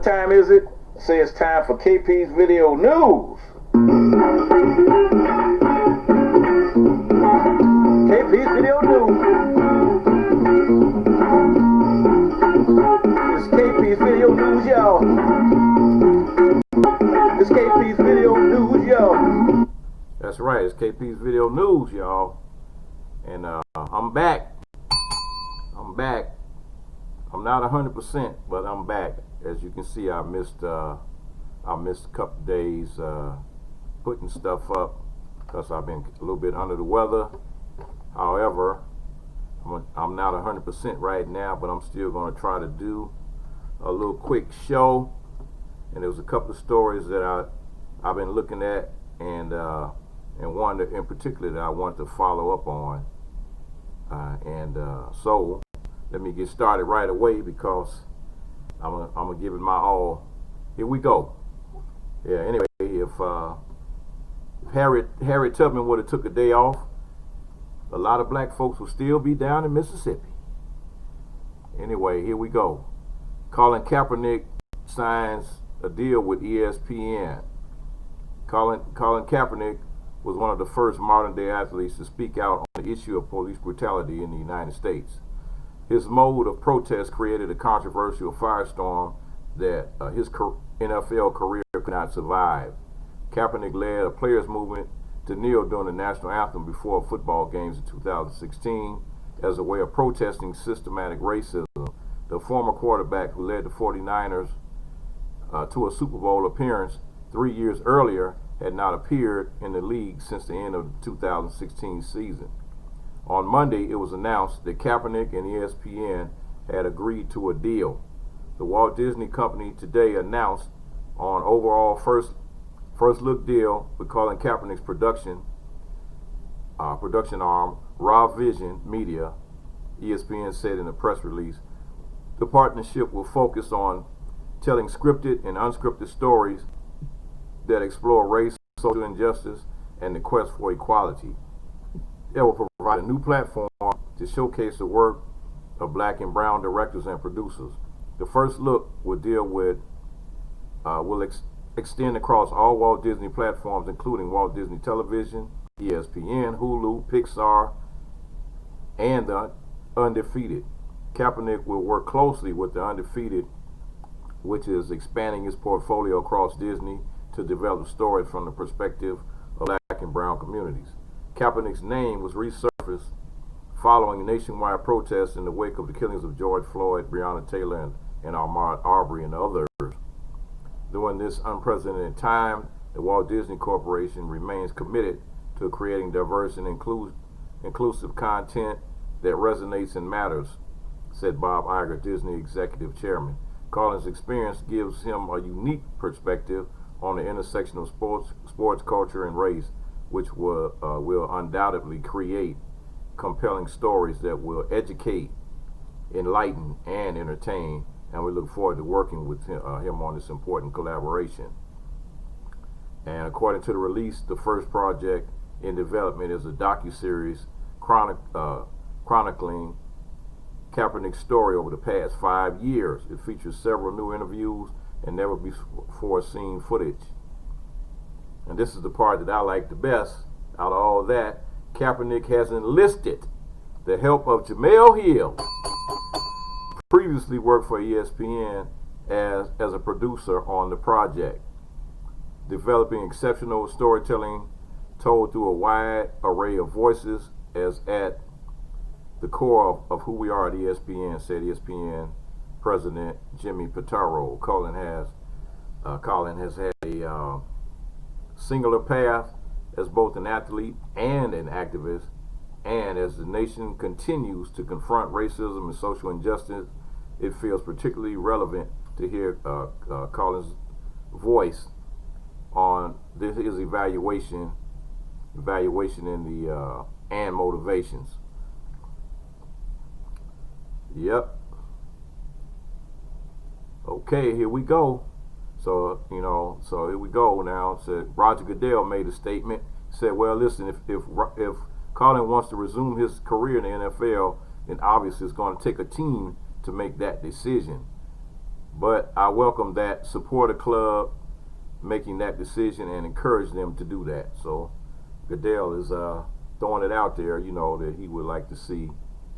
time is it? Say it's time for KP's Video News. KP's Video News. It's KP's Video News, y'all. It's KP's Video News, y'all. That's right, it's KP's Video News, y'all. And I'm back. I'm not 100%, but I'm back. As you can see, I missed a couple days putting stuff up because I've been a little bit under the weather. However, I'm not 100% right now, but I'm still going to try to do a little quick show. And there was a couple of stories that I've been looking at, and one that in particular that I wanted to follow up on. So let me get started right away because I'm gonna give it my all. Here we go. Yeah. Anyway, if Harry Tubman would have took a day off, a lot of black folks will still be down in Mississippi. Anyway, here we go. Colin Kaepernick signs a deal with ESPN. Colin Kaepernick was one of the first modern-day athletes to speak out on the issue of police brutality in the United States. His mode of protest created a controversial firestorm that his NFL career could not survive. Kaepernick led a players' movement to kneel during the national anthem before football games in 2016 as a way of protesting systematic racism. The former quarterback who led the 49ers to a Super Bowl appearance 3 years earlier had not appeared in the league since the end of the 2016 season. On Monday, it was announced that Kaepernick and ESPN had agreed to a deal. The Walt Disney Company today announced an overall first look deal with Colin Kaepernick's production arm, Raw Vision Media. ESPN said in a press release, the partnership will focus on telling scripted and unscripted stories that explore race, social injustice, and the quest for equality. It will provide a new platform to showcase the work of black and brown directors and producers. The first look will deal with extend across all Walt Disney platforms, including Walt Disney Television, ESPN, Hulu, Pixar, and the Undefeated. Kaepernick will work closely with the Undefeated, which is expanding its portfolio across Disney to develop stories from the perspective of black and brown communities. Kaepernick's name was resurfaced following nationwide protests in the wake of the killings of George Floyd, Breonna Taylor, and Ahmaud Arbery, and others. During this unprecedented time, the Walt Disney Corporation remains committed to creating diverse and inclusive content that resonates and matters, said Bob Iger, Disney Executive Chairman. Colin's experience gives him a unique perspective on the intersection of sports culture, and race, which will undoubtedly create compelling stories that will educate, enlighten, and entertain. And we look forward to working with him on this important collaboration. And according to the release, the first project in development is a DOCU-SERIES chronicling Kaepernick's story over the past 5 years. It features several new interviews and never before seen footage. And this is the part that I like the best out of all that. Kaepernick has enlisted the help of Jamel Hill, previously worked for ESPN as a producer on the project, developing exceptional storytelling told through a wide array of voices as at the core of who we are at ESPN, said ESPN President Jimmy Pitaro. Colin has had a singular path as both an athlete and an activist, and as the nation continues to confront racism and social injustice, it feels particularly relevant to hear Colin's voice on his evaluation in the and motivations. Yep. Okay, here we go. So here we go now. So Roger Goodell made a statement, said, well, listen, if Colin wants to resume his career in the NFL, then obviously it's going to take a team to make that decision. But I welcome that supporter club making that decision and encourage them to do that. So Goodell is throwing it out there, that he would like to see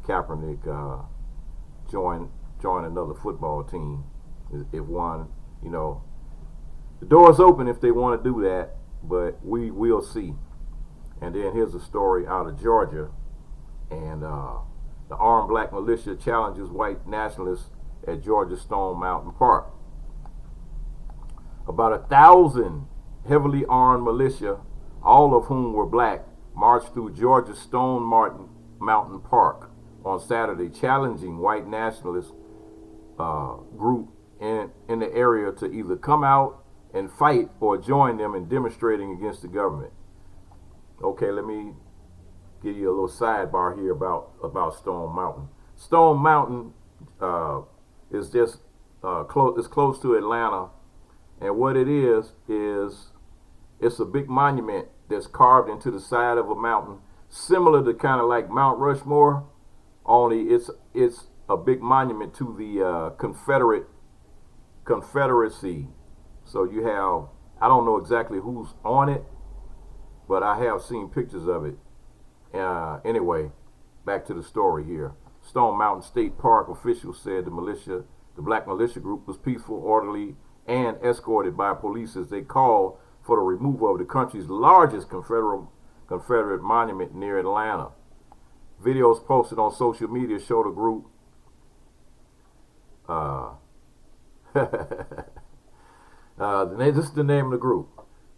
Kaepernick join another football team. If one, the door's open if they want to do that, but we will see. And then here's a story out of Georgia, and the armed black militia challenges white nationalists at Georgia Stone Mountain Park. About 1,000 heavily armed militia, all of whom were black, marched through Georgia Stone Mountain Park on Saturday, challenging white nationalist group in the area to either come out and fight or join them in demonstrating against the government. Okay, let me give you a little sidebar here about Stone Mountain. Stone Mountain is just close to Atlanta, and what it is it's a big monument that's carved into the side of a mountain, similar to kind of like Mount Rushmore, only it's a big monument to the Confederacy. So you have, I don't know exactly who's on it, but I have seen pictures of it. Anyway, back to the story here. Stone Mountain State Park officials said the black militia group was peaceful, orderly, and escorted by police as they called for the removal of the country's largest Confederate monument near Atlanta. Videos posted on social media show the group this is the name of the group,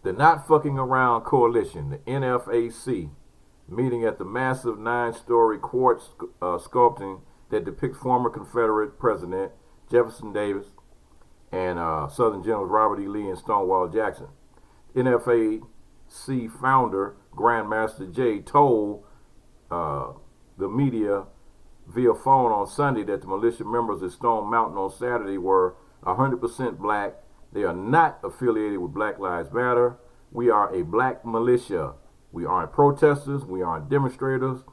the Not Fucking Around Coalition, the NFAC, meeting at the massive 9-story quartz sculpting that depicts former Confederate President Jefferson Davis and Southern Generals Robert E. Lee and Stonewall Jackson. NFAC founder Grandmaster Jay told the media via phone on Sunday that the militia members at Stone Mountain on Saturday were 100% black. They are not affiliated with Black Lives Matter. We are a black militia. We aren't protesters. We aren't demonstrators.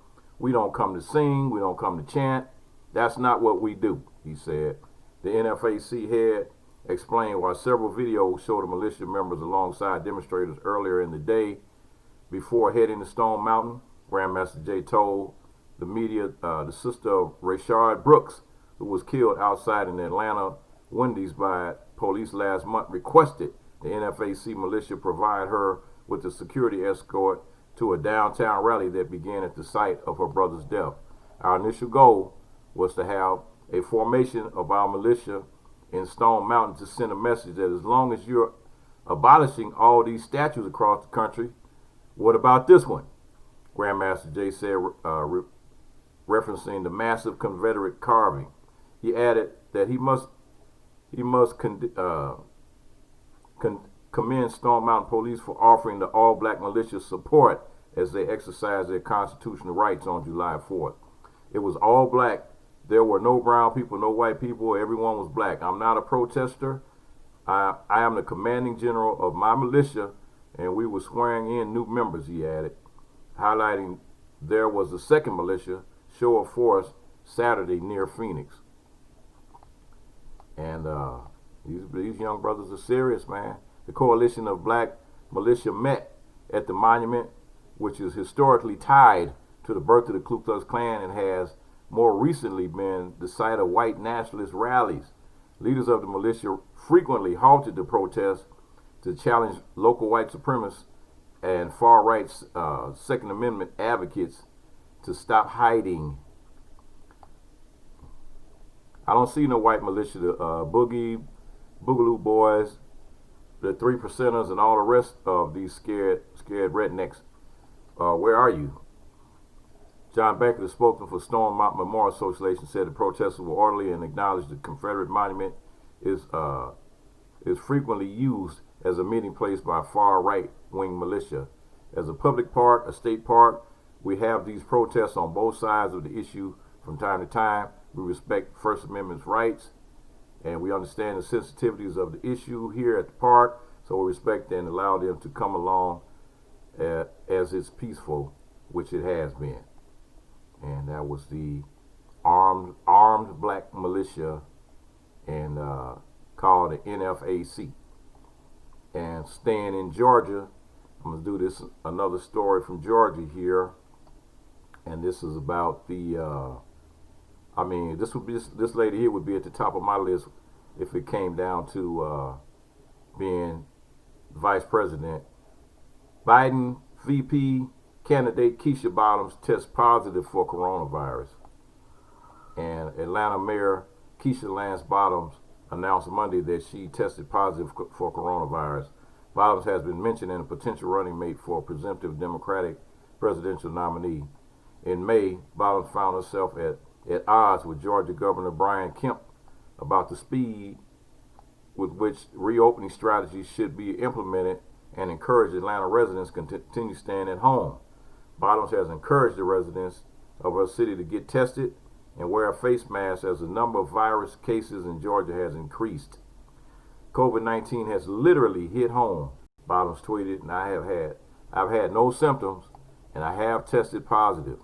We don't come to sing. We don't come to chant. That's not what we do, he said. The NFAC head explained why several videos showed the militia members alongside demonstrators earlier in the day before heading to Stone Mountain. Grandmaster Jay told the media the sister of Rayshard Brooks, who was killed outside an Atlanta Wendy's by police last month, requested the NFAC militia provide her with a security escort to a downtown rally that began at the site of her brother's death. Our initial goal was to have a formation of our militia in Stone Mountain to send a message that as long as you're abolishing all these statues across the country, what about this one? Grandmaster Jay said, referencing the massive Confederate carving. He added that he must commend Stone Mountain Police for offering the all-black militia support as they exercised their constitutional rights on July 4th. It was all black. There were no brown people, no white people. Everyone was black. I'm not a protester. I am the commanding general of my militia, and we were swearing in new members, he added, highlighting there was a second militia show of force Saturday near Phoenix. And these young brothers are serious, man. The coalition of black militia met at the monument, which is historically tied to the birth of the Ku Klux Klan and has more recently been the site of white nationalist rallies. Leaders of the militia frequently halted the protest to challenge local white supremacists and far-right Second Amendment advocates to stop hiding. I don't see no white militia. The Boogaloo Boys, the 3%ers, and all the rest of these scared rednecks. Where are you? John Becker, the spokesman for Stone Mountain Memorial Association, said the protesters were orderly and acknowledged the Confederate monument is frequently used as a meeting place by far-right wing militia. As a public park, a state park, we have these protests on both sides of the issue from time to time. We respect First Amendment rights, and we understand the sensitivities of the issue here at the park, so we respect and allow them to come along as it's peaceful, which it has been. And that was the armed black militia in called the NFAC. And staying in Georgia, I'm going to do this another story from Georgia here, and this is about the this lady here would be at the top of my list if it came down to being vice president. Biden VP candidate Keisha Bottoms tests positive for coronavirus. And Atlanta Mayor Keisha Lance Bottoms announced Monday that she tested positive for coronavirus. Bottoms has been mentioned in a potential running mate for a presumptive Democratic presidential nominee. In May, Bottoms found herself at odds with Georgia Governor Brian Kemp about the speed with which reopening strategies should be implemented and encouraged Atlanta residents to continue staying at home. Bottoms has encouraged the residents of her city to get tested and wear a face mask as the number of virus cases in Georgia has increased. COVID-19 has literally hit home, Bottoms tweeted, and I've had no symptoms and I have tested positive.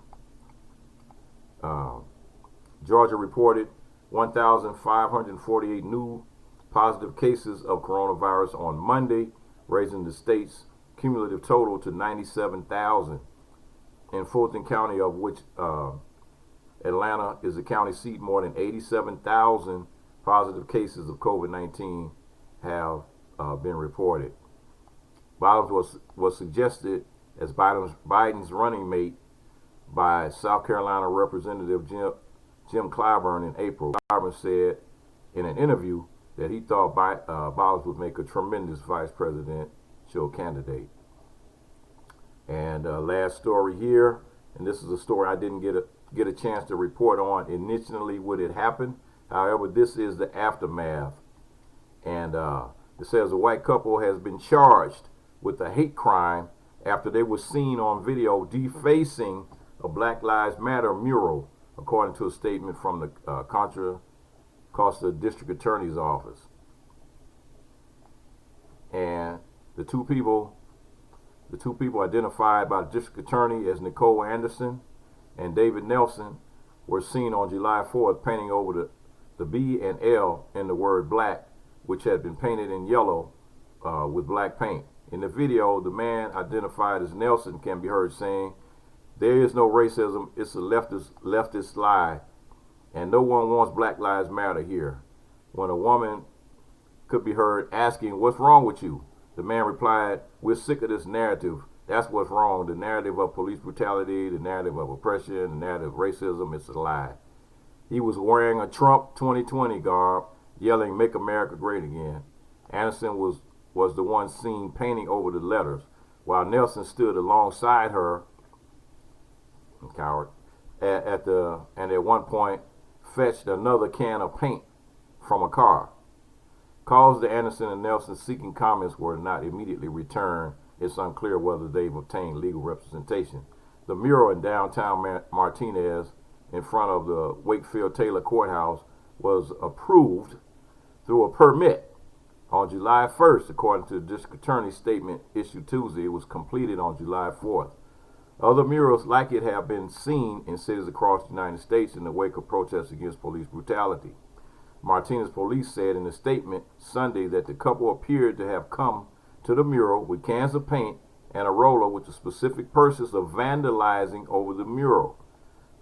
Georgia reported 1,548 new positive cases of coronavirus on Monday, raising the state's cumulative total to 97,000. In Fulton County, of which Atlanta is the county seat, more than 87,000 positive cases of COVID-19 have been reported. Bottoms was suggested as Biden's running mate by South Carolina Representative Jim Clyburn in April. Clyburn said in an interview that he thought Bottoms would make a tremendous vice presidential candidate. And last story here, and this is a story I didn't get a chance to report on initially when it happened. However, this is the aftermath. And it says a white couple has been charged with a hate crime after they were seen on video defacing a Black Lives Matter mural, according to a statement from the Contra Costa District Attorney's Office. And the two people identified by the District Attorney as Nicole Anderson and David Nelson were seen on July 4th painting over the B and L in the word black, which had been painted in yellow with black paint. In the video, the man identified as Nelson can be heard saying, "There is no racism, it's a leftist lie, and no one wants Black Lives Matter here." When a woman could be heard asking, "What's wrong with you?" the man replied, "We're sick of this narrative. That's what's wrong. The narrative of police brutality, the narrative of oppression, the narrative of racism, it's a lie." He was wearing a Trump 2020 garb, yelling, "Make America Great Again." Anderson was the one seen painting over the letters, while Nelson stood alongside her, coward, and at one point fetched another can of paint from a car. Calls to Anderson and Nelson seeking comments were not immediately returned. It's unclear whether they've obtained legal representation. The mural in downtown Martinez in front of the Wakefield Taylor Courthouse was approved through a permit on July 1st, according to the District Attorney's statement issued Tuesday. It was completed on July 4th. Other murals like it have been seen in cities across the United States in the wake of protests against police brutality. Martinez police said in a statement Sunday that the couple appeared to have come to the mural with cans of paint and a roller with the specific purpose of vandalizing over the mural.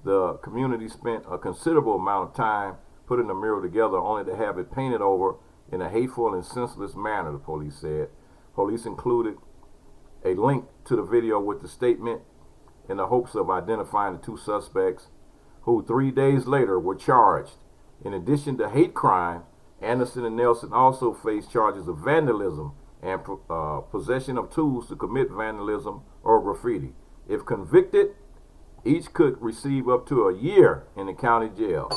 The community spent a considerable amount of time putting the mural together only to have it painted over in a hateful and senseless manner, the police said. Police included a link to the video with the statement in the hopes of identifying the two suspects, who 3 days later were charged. In addition to hate crime, Anderson and Nelson also faced charges of vandalism and possession of tools to commit vandalism or graffiti. If convicted, each could receive up to a year in the county jail.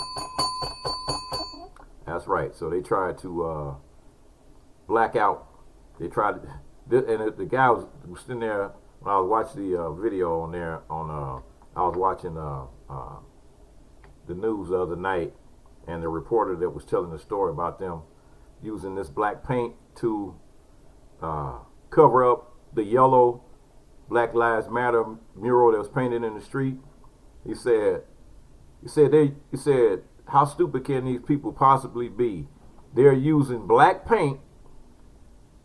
That's right. So they tried to black out. They tried, and the guy was sitting there when I was watching the video on there. I was watching the news the other night, and the reporter that was telling the story about them using this black paint to cover up the yellow Black Lives Matter mural that was painted in the street. He said, how stupid can these people possibly be? they're using black paint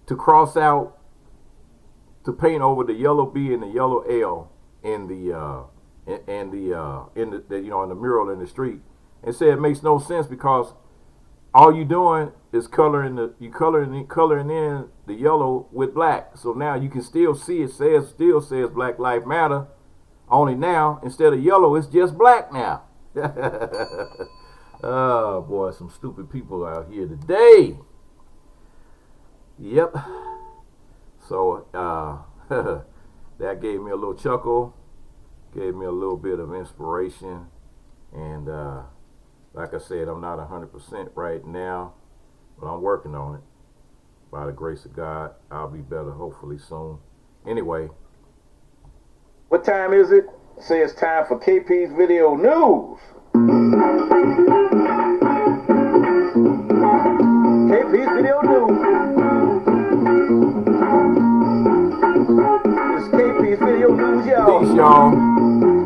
to cross out, to paint over the yellow B and the yellow L in the in the mural in the street, and said it makes no sense because all you doing is coloring in the yellow with black. So now you can still see it still says Black Lives Matter. Only now instead of yellow, it's just black now. Oh boy, some stupid people out here today. Yep. So that gave me a little chuckle, gave me a little bit of inspiration, and like I said, I'm not 100% right now, but I'm working on it. By the grace of God, I'll be better hopefully soon. Anyway. What time is it? Say it's time for KP's Video News. KP's Video News. It's KP's Video News, y'all. Peace, y'all.